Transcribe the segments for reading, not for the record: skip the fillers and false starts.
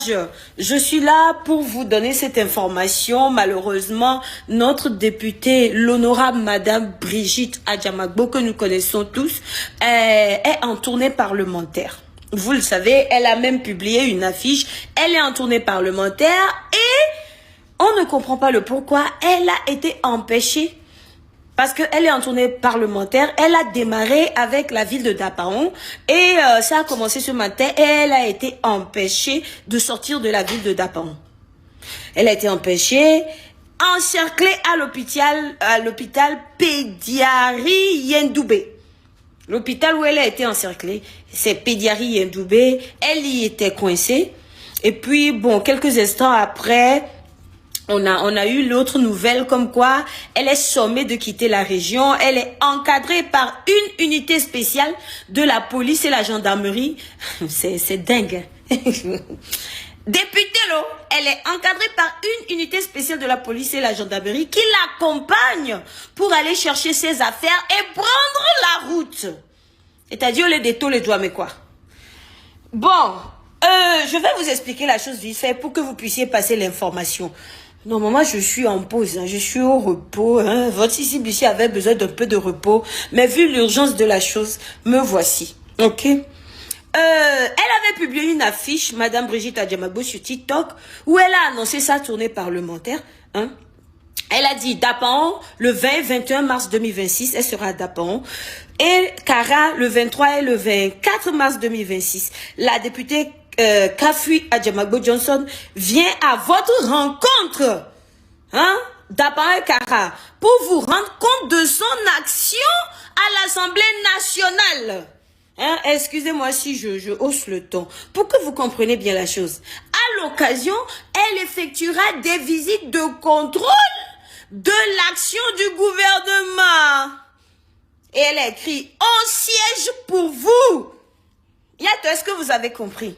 Je suis là pour vous donner cette information. Malheureusement, notre députée, l'honorable Madame Brigitte Adjamagbo, que nous connaissons tous, est en tournée parlementaire. Vous le savez, elle a même publié une affiche. Elle est en tournée parlementaire et on ne comprend pas le pourquoi. Elle a été empêchée. Parce qu'elle est en tournée parlementaire, elle a démarré avec la ville de Dapaon et ça a commencé ce matin et elle a été empêchée de sortir de la ville de Dapaon. Elle a été empêchée, encerclée à l'hôpital Pédiari Yendoubé. L'hôpital où elle a été encerclée, c'est Pédiari Yendoubé, elle y était coincée. Et puis, bon, quelques instants après, on a eu l'autre nouvelle comme quoi elle est sommée de quitter la région. Elle est encadrée par une unité spéciale de la police et la gendarmerie. C'est dingue. Députée, là, elle est encadrée par une unité spéciale de la police et la gendarmerie qui l'accompagne pour aller chercher ses affaires et prendre la route. C'est-à-dire les détours, les doigts, mais quoi. Bon, je vais vous expliquer la chose vite fait pour que vous puissiez passer l'information. Normalement, je suis en pause, hein, je suis au repos. Hein. Votre ici avait besoin d'un peu de repos, mais vu l'urgence de la chose, me voici. Ok. Elle avait publié une affiche, Madame Brigitte Adjamagbo, sur TikTok, où elle a annoncé sa tournée parlementaire. Hein. Elle a dit Dapaon, le 20-21 mars 2026, elle sera à Dapaon. Et Kara, le 23 et le 24 mars 2026. La députée Kafui Adjamagbo Johnson vient à votre rencontre, hein, Dapaon et Kara, pour vous rendre compte de son action à l'Assemblée nationale. Hein, excusez-moi si je hausse le ton, pour que vous compreniez bien la chose. À l'occasion, elle effectuera des visites de contrôle de l'action du gouvernement. Et elle a écrit, on siège pour vous. Est-ce que vous avez compris?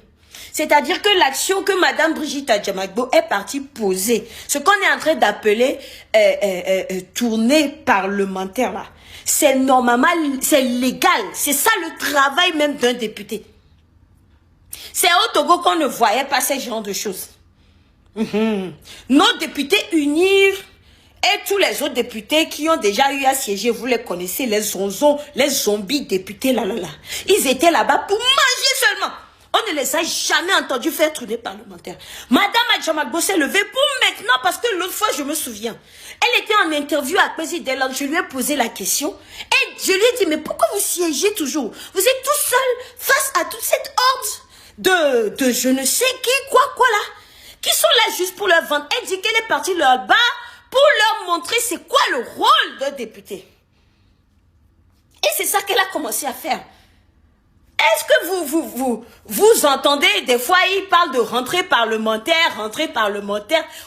C'est-à-dire que l'action que Madame Brigitte Adjamagbo est partie poser, ce qu'on est en train d'appeler tournée parlementaire là, c'est normalement, c'est légal. C'est ça le travail même d'un député. C'est au Togo qu'on ne voyait pas ce genre de choses. Nos députés unir et tous les autres députés qui ont déjà eu à siéger, vous les connaissez, les zonzons, les zombies députés là. Ils étaient là-bas pour manger seulement. On ne les a jamais entendus faire tourner parlementaire. Madame Adjamagbo s'est levée pour maintenant, parce que l'autre fois, je me souviens, elle était en interview à Président, je lui ai posé la question, et je lui ai dit, mais pourquoi vous siégez toujours? Vous êtes tout seul face à toute cette horde de je ne sais qui, quoi là, qui sont là juste pour leur vendre. Elle dit qu'elle est partie là-bas pour leur montrer c'est quoi le rôle d'un député. Et c'est ça qu'elle a commencé à faire. Est-ce que vous entendez, des fois, ils parlent de rentrée parlementaire.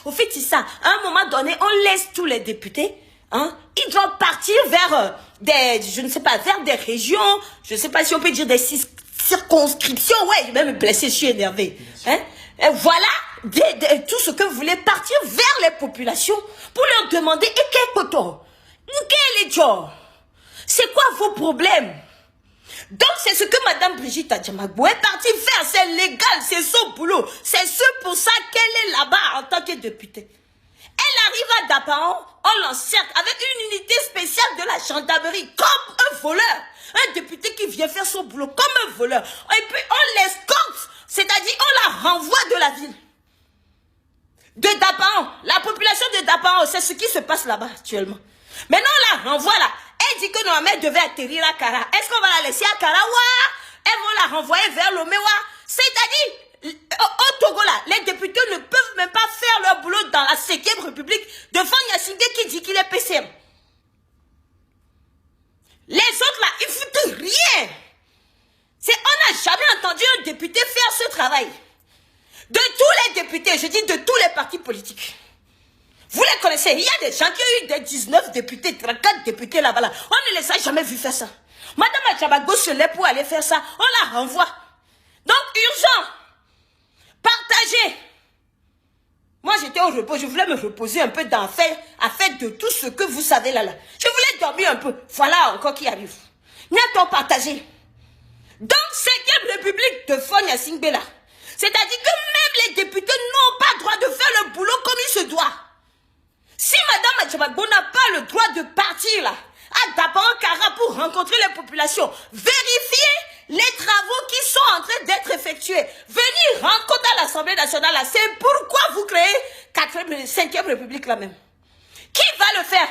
Au fait, c'est ça. À un moment donné, on laisse tous les députés, hein, ils doivent partir vers je ne sais pas, vers des régions, je ne sais pas si on peut dire des circonscriptions. Ouais, je vais me blesser, je suis énervé. Hein? Et voilà, tout ce que vous voulez, partir vers les populations pour leur demander, et quel coton? Quel est Dior? C'est quoi vos problèmes? Donc, c'est ce que Madame Brigitte Adjamagbo est partie faire. C'est légal, c'est son boulot. C'est pour ça qu'elle est là-bas en tant que députée. Elle arrive à Dapaon, on l'encercle avec une unité spéciale de la gendarmerie, comme un voleur. Un député qui vient faire son boulot comme un voleur. Et puis, on l'escorte, c'est-à-dire on la renvoie de la ville. De Dapaon. La population de Dapaon, c'est ce qui se passe là-bas actuellement. Maintenant, on la renvoie là. Elle dit que normalement, elle devait atterrir à Kara. Est-ce qu'on va la laisser à Kara? Elles vont la renvoyer vers l'Omewa. C'est-à-dire, au Togo là, les députés ne peuvent même pas faire leur boulot dans la 5e République devant Yassine qui dit qu'il est PCM. Les autres là, ils foutent rien. On n'a jamais entendu un député faire ce travail. De tous les députés, je dis de tous les partis politiques. Vous les connaissez, il y a des gens qui ont eu des 19 députés, 34 députés là-bas. Là. On ne les a jamais vus faire ça. Madame Adjamagbo se lève pour aller faire ça. On la renvoie. Donc, urgent. Partagez. Moi, j'étais au repos. Je voulais me reposer un peu afin de tout ce que vous savez là. Je voulais dormir un peu. Voilà encore qui arrive. N'a-t-on partagé? Donc, 5e République de Fonya Singbela. C'est-à-dire que même les députés n'ont pas le droit de faire le boulot comme il se doit. Si Madame Adjabagbo n'a pas le droit de partir là, à Dabankara pour rencontrer les populations, vérifier les travaux qui sont en train d'être effectués, venir rencontrer à l'Assemblée nationale là, c'est pourquoi vous créez 5e République là même. Qui va le faire?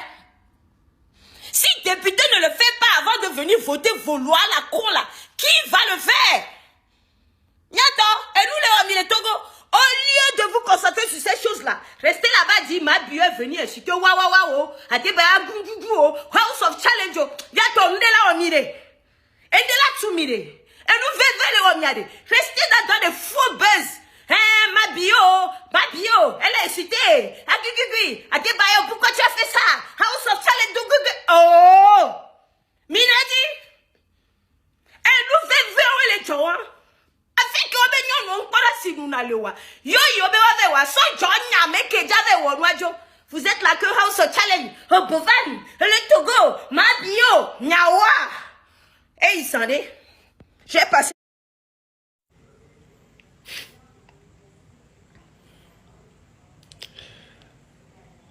Si député ne le fait pas avant de venir voter vos lois la con là, qui va le faire? Yato, et nous les Togo, au lieu de vous concentrer sur ces choses-là, restez là-bas, dit ma bio est venu insulter waouh, House of Challenge, yato, nous là on mire, et de là tout mire, et nous verrons les on restez dans des faux buzz. Ma bio, elle est insultée. Pourquoi tu as fait ça? House of Challenge, oh, Minadi, et nous verrons les gens. Avec vous êtes là que House of Challenge, Bovan, le Togo, Mabio, Nyawa. Et il s'en est. J'ai passé.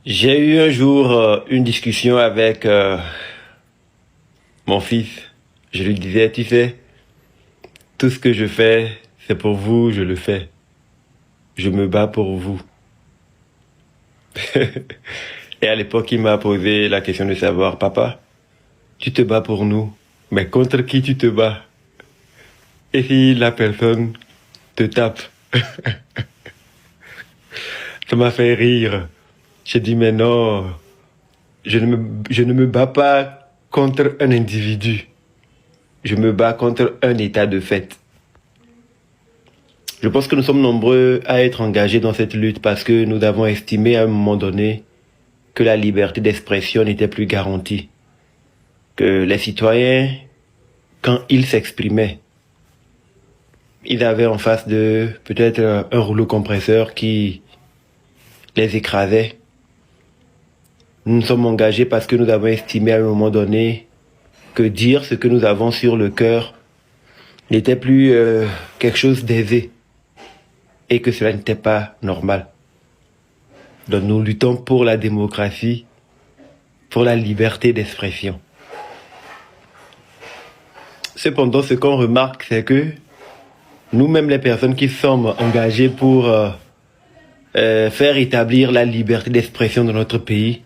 J'ai eu un jour une discussion avec mon fils. Je lui disais, tu sais, tout ce que je fais, c'est pour vous, je le fais. Je me bats pour vous. Et à l'époque, il m'a posé la question de savoir, papa, tu te bats pour nous, mais contre qui tu te bats? Et si la personne te tape? Ça m'a fait rire. J'ai dit, mais non, je ne me bats pas contre un individu. Je me bats contre un état de fait. Je pense que nous sommes nombreux à être engagés dans cette lutte parce que nous avons estimé à un moment donné que la liberté d'expression n'était plus garantie. Que les citoyens, quand ils s'exprimaient, ils avaient en face de peut-être un rouleau compresseur qui les écrasait. Nous nous sommes engagés parce que nous avons estimé à un moment donné que dire ce que nous avons sur le cœur n'était plus quelque chose d'aisé et que cela n'était pas normal. Donc nous luttons pour la démocratie, pour la liberté d'expression. Cependant, ce qu'on remarque, c'est que nous-mêmes, les personnes qui sommes engagées pour faire établir la liberté d'expression dans notre pays,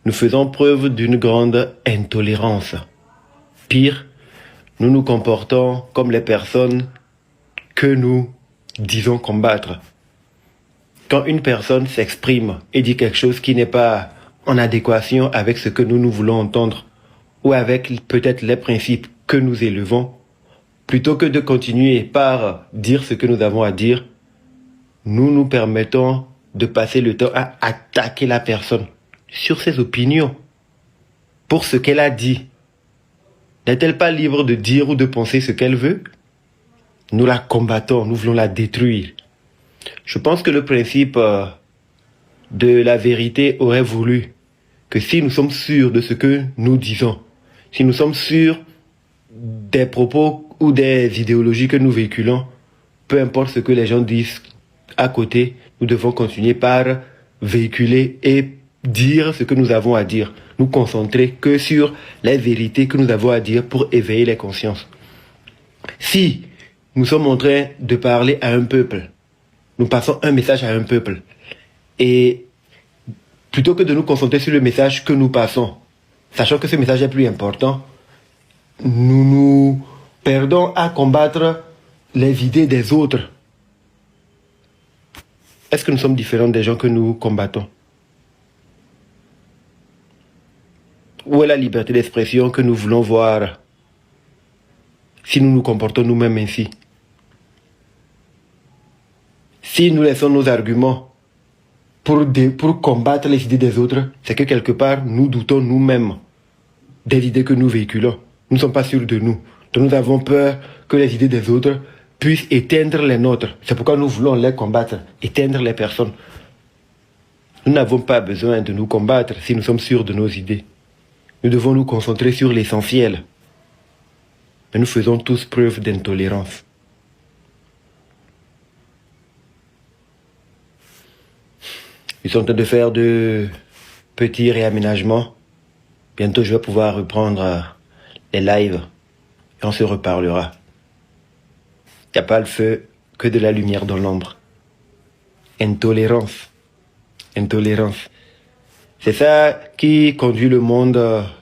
nous faisons preuve d'une grande intolérance. Pire, nous nous comportons comme les personnes que nous disons combattre. Quand une personne s'exprime et dit quelque chose qui n'est pas en adéquation avec ce que nous voulons entendre, ou avec peut-être les principes que nous élevons, plutôt que de continuer par dire ce que nous avons à dire, nous nous permettons de passer le temps à attaquer la personne sur ses opinions, pour ce qu'elle a dit. N'est-elle pas libre de dire ou de penser ce qu'elle veut? Nous la combattons, nous voulons la détruire. Je pense que le principe de la vérité aurait voulu que si nous sommes sûrs de ce que nous disons, si nous sommes sûrs des propos ou des idéologies que nous véhiculons, peu importe ce que les gens disent à côté, nous devons continuer par véhiculer et dire ce que nous avons à dire, nous concentrer que sur les vérités que nous avons à dire pour éveiller les consciences. Si nous sommes en train de parler à un peuple, nous passons un message à un peuple, et plutôt que de nous concentrer sur le message que nous passons, sachant que ce message est plus important, nous nous perdons à combattre les idées des autres. Est-ce que nous sommes différents des gens que nous combattons? Où est la liberté d'expression que nous voulons voir si nous nous comportons nous-mêmes ainsi? Si nous laissons nos arguments pour combattre les idées des autres, c'est que quelque part, nous doutons nous-mêmes des idées que nous véhiculons. Nous ne sommes pas sûrs de nous. Donc nous avons peur que les idées des autres puissent éteindre les nôtres. C'est pourquoi nous voulons les combattre, éteindre les personnes. Nous n'avons pas besoin de nous combattre si nous sommes sûrs de nos idées. Nous devons nous concentrer sur l'essentiel. Mais nous faisons tous preuve d'intolérance. Ils sont en train de faire de petits réaménagements. Bientôt, je vais pouvoir reprendre les lives et on se reparlera. Il n'y a pas le feu que de la lumière dans l'ombre. Intolérance. Intolérance. C'est ça qui conduit le monde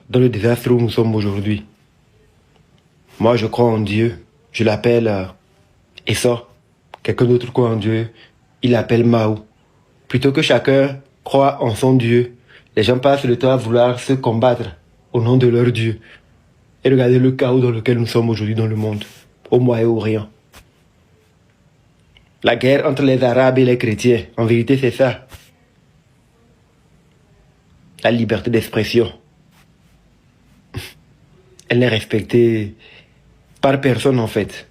dans le désastre où nous sommes aujourd'hui. Moi, je crois en Dieu. Je l'appelle Essa. Quelqu'un d'autre croit en Dieu. Il l'appelle Mao. Plutôt que chacun croit en son Dieu, les gens passent le temps à vouloir se combattre au nom de leur Dieu. Et regardez le chaos dans lequel nous sommes aujourd'hui dans le monde, au Moyen-Orient. La guerre entre les Arabes et les chrétiens, en vérité c'est ça. La liberté d'expression. Elle n'est respectée par personne en fait.